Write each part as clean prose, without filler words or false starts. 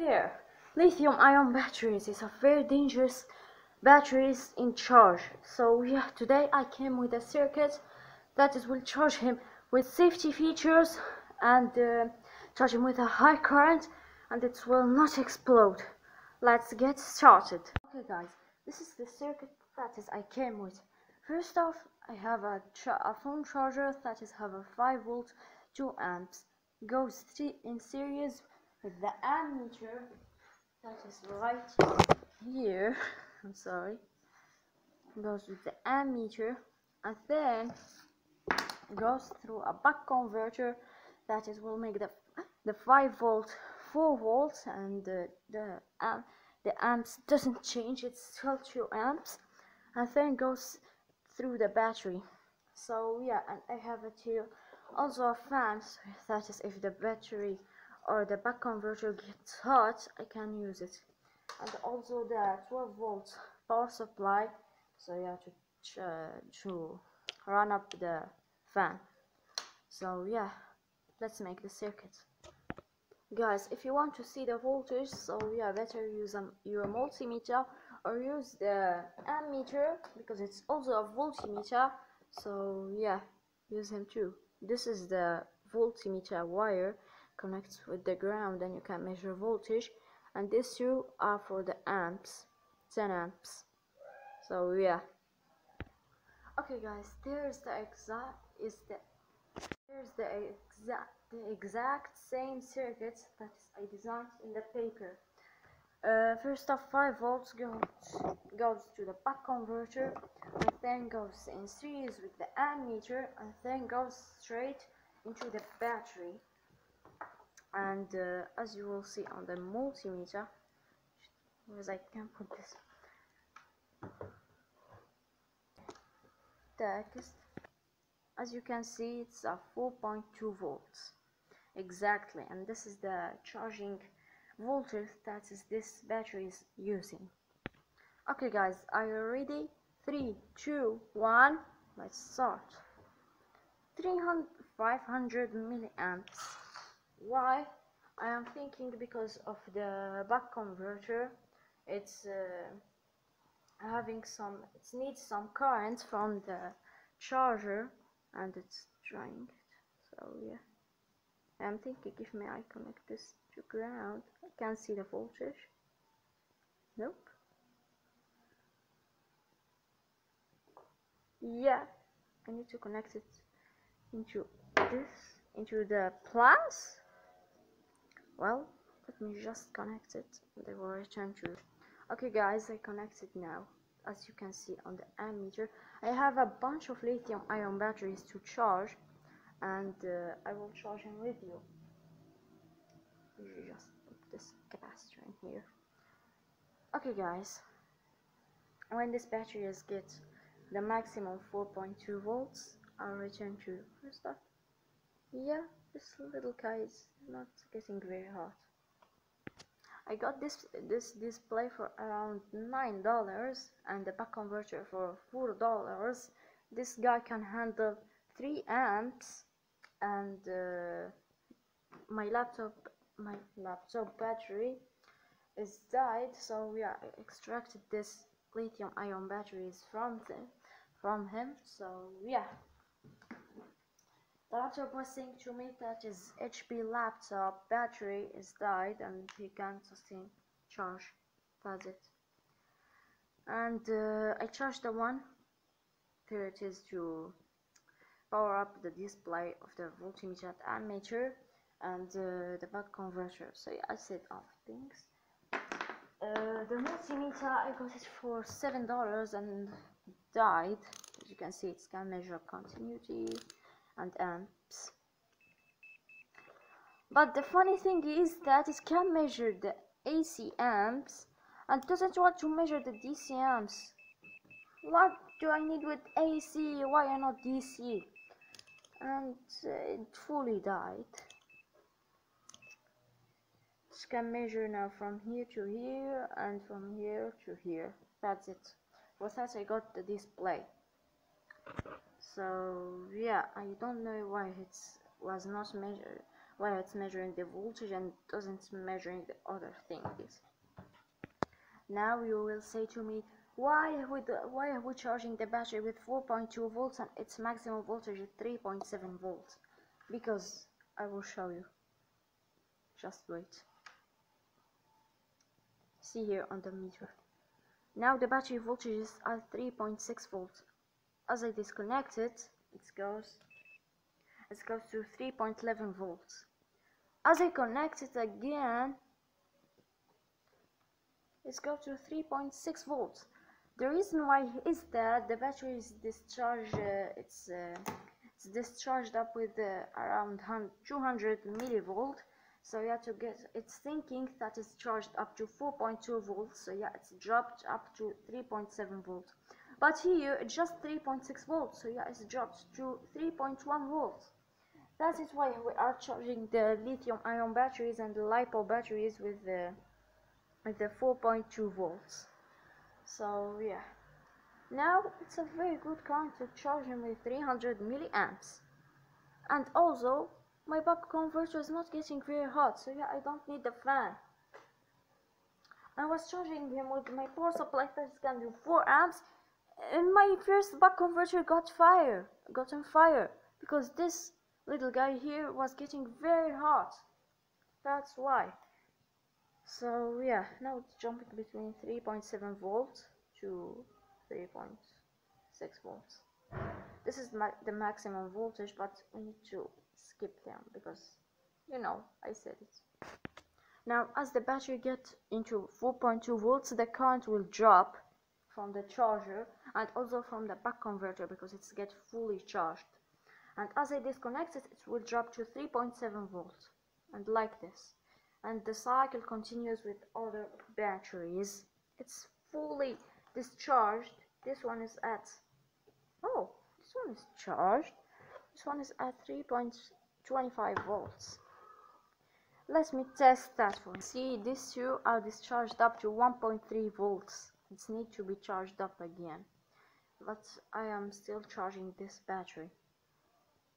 there, lithium ion batteries is a very dangerous batteries in charge. So yeah, today I came with a circuit that is will charge him with safety features and charge him with a high current, and it will not explode. Let's get started. Okay guys, this is the circuit that is I came with. First off, I have a phone charger that is have a 5 volt 2 amps, goes in series with the ammeter that is right here. I'm sorry, goes with the ammeter, and then goes through a buck converter that is will make the 5 volt 4 volts, and the amps doesn't change, it's still 2 amps, and then goes through the battery. So yeah, and I have it here also a fan, so that is if the battery or the buck converter gets hot, I can use it. And also the 12 volt power supply, so yeah, to run up the fan. So yeah, let's make the circuit. Guys, if you want to see the voltage, so yeah, better use your multimeter or use the ammeter, because it's also a voltmeter. So yeah, use him too. This is the voltmeter wire, connects with the ground and you can measure voltage, and these two are for the amps, 10 amps. So yeah. Okay guys, there's the exact same circuit that I designed in the paper. First off, 5 volts goes to the buck converter, and then goes in series with the ammeter, and then goes straight into the battery. And as you will see on the multimeter, because I can put this text, as you can see, it's a 4.2 volts exactly, and this is the charging voltage that is this battery is using. Okay guys, are you ready? 3, 2, 1, let's start. 500 milliamps. Why? I am thinking because of the buck converter. It's it needs some current from the charger, and it's trying it. So yeah, I'm thinking if I connect this to ground, I can see the voltage. Nope. Yeah, I need to connect it into the plus. Well, let me just connect it and I will return to it. Okay guys, I connected now. As you can see on the ammeter, I have a bunch of lithium ion batteries to charge, and I will charge them with you. You just put this capacitor in here. Okay guys, when this battery is get the maximum 4.2 volts, I'll return to first off. Yeah, this little guy is not getting very hot. I got this display for around $9 and the buck converter for $4. This guy can handle 3 amps, and my laptop battery is died, so yeah, I extracted this lithium ion batteries from him. So yeah, the laptop was saying to me that his HP laptop battery is died and he can't sustain charge. That's it. And I charged the one. There it is to power up the display of the voltmeter and ammeter and the buck converter. So yeah, I set off things. The multimeter, I got it for $7 and died. As you can see, it can measure continuity and amps. But the funny thing is that it can measure the AC amps and doesn't want to measure the DC amps. What do I need with AC? Why not DC? And it fully died. It can measure now from here to here and from here to here. That's it. For that I got the display. So yeah, I don't know why it was why it's measuring the voltage and doesn't measuring the other things. Now you will say to me, why are we charging the battery with 4.2 volts and its maximum voltage is 3.7 volts? Because I will show you. Just wait. See here on the meter. Now the battery voltage is at 3.6 volts. As I disconnect it, it goes to 3.11 volts. As I connect it again, it goes to 3.6 volts. The reason why is that the battery is discharged. It's discharged up with around 200 millivolt. So yeah, it's thinking that it's charged up to 4.2 volts. So yeah, it's dropped up to 3.7 volts. But here it's just 3.6 volts. So yeah, it's dropped to 3.1 volts. That is why we are charging the lithium-ion batteries and the LiPo batteries with the 4.2 volts. So yeah, now it's a very good current to charge him with 300 milliamps. And also my buck converter is not getting very hot, so yeah, I don't need the fan. I was charging him with my power supply that can do 4 amps, and my first buck converter got on fire because this little guy here was getting very hot. That's why. So yeah, now it's jumping between 3.7 volts to 3.6 volts. This is the maximum voltage, but we need to skip them because, you know, I said it. Now, as the battery gets into 4.2 volts, the current will drop from the charger and also from the buck converter because it's get fully charged. And as I disconnect it, it will drop to 3.7 volts, and like this. And the cycle continues with other batteries. It's fully discharged. This one is at, oh, this one is charged. This one is at 3.25 volts. Let me test that one. See, these two are discharged up to 1.3 volts. It needs to be charged up again. But I am still charging this battery.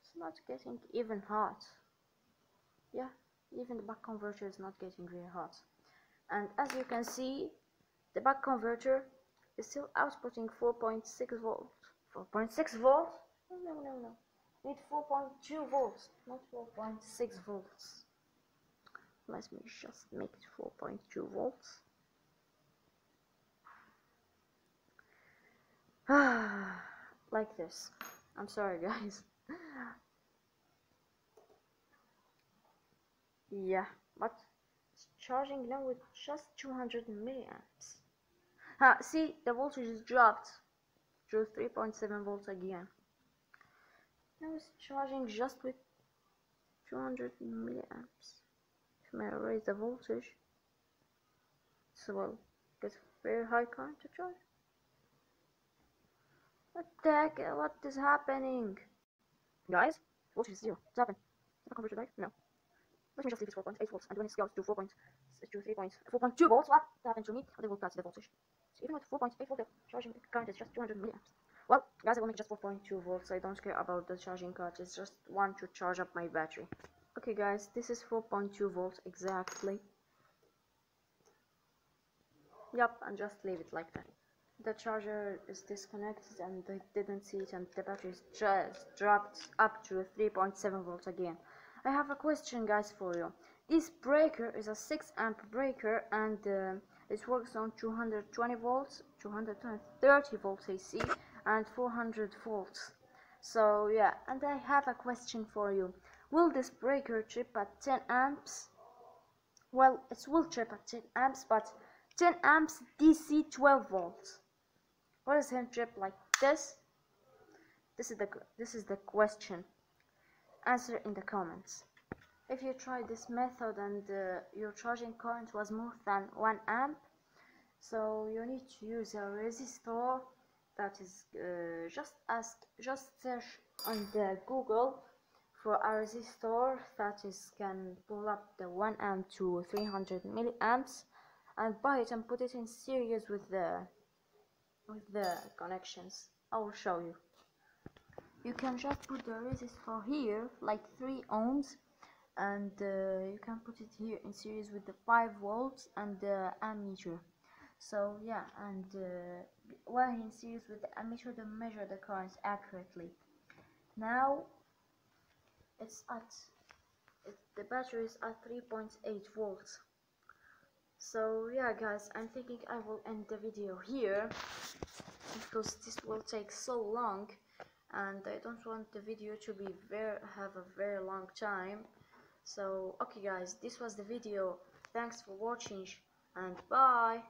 It's not getting even hot. Yeah, even the buck converter is not getting very hot. And as you can see, the buck converter is still outputting 4.6 volts. 4.6 volts? No. Need 4.2 volts, not 4.6 volts. Let me just make it 4.2 volts. Like this. I'm sorry, guys. Yeah, but it's charging now with just 200 milliamps. See, the voltage is dropped to 3.7 volts again. Now it's charging just with 200 milliamps. If I raise the voltage, so will get very high current to charge. What the heck? What is happening? Guys, voltage is 0. What's happened? Did the converter die? No. Let me just leave it 4.8 volts, and when it goes to 4.2 volts, what happened to me? They will cut the voltage. So even with 4.8 volts, the charging current is just 200 milliamps. Well, guys, I will make just 4.2 volts. I don't care about the charging current. It's just want to charge up my battery. Okay, guys, this is 4.2 volts exactly. Yup, and just leave it like that. The charger is disconnected and I didn't see it, and the battery is just dropped up to 3.7 volts again. I have a question, guys, for you. This breaker is a 6 amp breaker, and it works on 220 volts, 230 volts AC, and 400 volts. So yeah, and I have a question for you. Will this breaker trip at 10 amps? Well, it will trip at 10 amps, but 10 amps DC 12 volts. What is him trip like this? This is the question. Answer in the comments. If you tried this method and your charging current was more than 1 amp, so you need to use a resistor. That is just search on the Google for a resistor that is can pull up the 1 amp to 300 milliamps, and buy it and put it in series with the connections. I will show you. You can just put the resistor here like 3 ohms, and you can put it here in series with the 5 volts and the ammeter. So yeah, and while in series with the ammeter, they measure the currents accurately. Now the battery is at 3.8 volts. So yeah guys, I'm thinking I will end the video here because this will take so long and I don't want the video to be have a very long time. So okay guys, this was the video. Thanks for watching and bye.